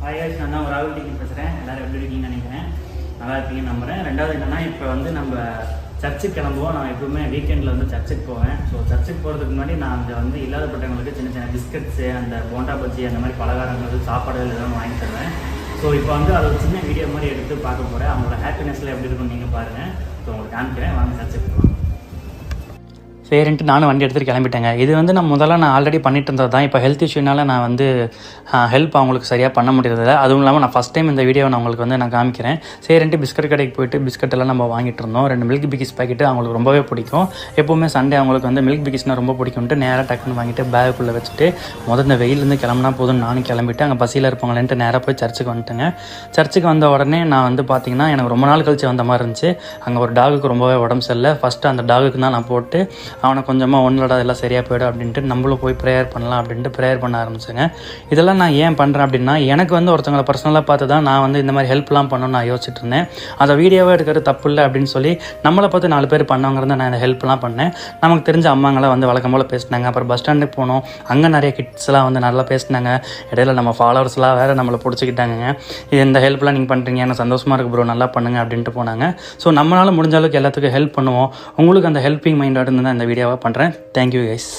Hi guys, நான் தான் ராகுல் டிக்கி பேசுகிறேன். எல்லோரும் எப்படி இருக்கீங்கன்னு நினைக்கிறேன். நல்லா இருக்கீங்கன்னு நம்புகிறேன். ரெண்டாவது என்னென்னா, இப்போ வந்து நம்ம சர்ச்சுக்கு கிளம்புவோம். நான் எப்பவுமே வீக்கெண்டில் வந்து சர்ச்சுக்கு போவேன். ஸோ சர்ச்சுக்கு போகிறதுக்கு முன்னாடி நான் அங்கே வந்து இல்லாதப்பட்டவங்களுக்கு சின்ன சின்ன பிஸ்கட்ஸு, அந்த போண்டா பஜ்ஜி, அந்த மாதிரி பலகாரங்கள், சாப்பாடுகள் எதாவது வாங்கி தருவேன். ஸோ இப்போ வந்து அதை ஒரு சின்ன வீடியோ மாதிரி எடுத்து பார்க்க போகிறேன். அவங்களோட ஹாப்பினஸில் எப்படி இருக்குன்னு நீங்கள் பாருங்கள். ஸோ உங்களுக்கு காமிக்கிறேன், வாங்க சர்ச்சுக்கு போகலாம். சரின்ட்டு நானும் வண்டி எடுத்துகிட்டு கிளம்பிட்டேங்க. இது வந்து நான் ஆல்ரெடி பண்ணிட்டு இருந்தது தான். இப்போ ஹெல்த் இஷ்யூனால நான் வந்து ஹெல்ப் அவங்களுக்கு சரியாக பண்ண முடியறதில்ல. அதுவும் இல்லாமல் நான் ஃபஸ்ட் டைம் இந்த வீடியோவை நான் உங்களுக்கு வந்து நான் காமிக்கிறேன். சரின்ட்டு பிஸ்கட் கடைக்கு போயிட்டு பிஸ்கட் எல்லாம் நம்ம வாங்கிட்டு இருந்தோம். 2 மில்க் பிக்கிஸ் பாக்கெட்டு அவங்களுக்கு ரொம்பவே பிடிக்கும். எப்போவுமே சண்டே அவங்களுக்கு வந்து மில்க் பிக்கிஸ்னால் ரொம்ப பிடிக்கும்ட்டு நேராக டக்குன்னு வாங்கிட்டு பேக்குள்ளே வச்சுட்டு இந்த வெயிலேருந்து கிளம்புனா போதும் நானும் கிளம்பிட்டு அங்கே பசியில் இருப்பாங்களேன்ட்டு நேராக போய் சர்ச்சுக்கு வந்துட்டேங்க. சர்ச்சுக்கு வந்த உடனே நான் வந்து பார்த்திங்கன்னா எனக்கு ரொம்ப நாள் கழிச்சு வந்த மாதிரி இருந்துச்சு. அங்கே ஒரு டாகுக்கு ரொம்பவே உடம்பு சரியில்லை. ஃபஸ்ட்டு அந்த டாகுக்கு தான் நான் போட்டு அவனை கொஞ்சமாக ஒன்றோட எல்லாம் சரியாக போய்டும் அப்படின்ட்டு நம்மளும் போய் ப்ரேயர் பண்ணலாம் அப்படின்ட்டு ப்ரேயர் பண்ண ஆரம்பிச்சேங்க. இதெல்லாம் நான் ஏன் பண்ணுறேன் அப்படின்னா, எனக்கு வந்து ஒருத்தவங்களை பர்சனலாக பார்த்து தான் நான் வந்து இந்த மாதிரி ஹெல்ப்லாம் பண்ணணும்னு நான் யோசிச்சுட்டு இருந்தேன். அதை வீடியோவாக எடுக்கிறது தப்பு இல்லை அப்படின்னு சொல்லி நம்மளை பார்த்து 4 பேர் பண்ணவங்கிறத நான் இந்த ஹெல்ப்லாம் பண்ணேன். நமக்கு தெரிஞ்ச அம்மாங்களாம் வந்து வழக்கம் போல் பேசினாங்க. அப்புறம் பஸ் ஸ்டாண்டுக்கு போனோம். அங்கே நிறைய கிட்ஸ்லாம் வந்து நல்லா பேசினாங்க. இடையில நம்ம ஃபாலோவர்ஸ்லாம் வேறு நம்மளை பிடிச்சிக்கிட்டாங்க. இந்த ஹெல்ப்லாம் நீங்கள் பண்ணுறீங்க, எனக்கு சந்தோஷமாக இருக்குது ப்ரோ, நல்லா பண்ணுங்க அப்படின்ட்டு போனாங்க. ஸோ நம்மளால் முடிஞ்ச அளவுக்கு எல்லாத்துக்கும் ஹெல்ப் பண்ணுவோம். உங்களுக்கு அந்த ஹெல்ப்பிங் மைண்டோட இருந்து தான் இந்த வீடியோவாக பண்ணுறேன். Thank you guys.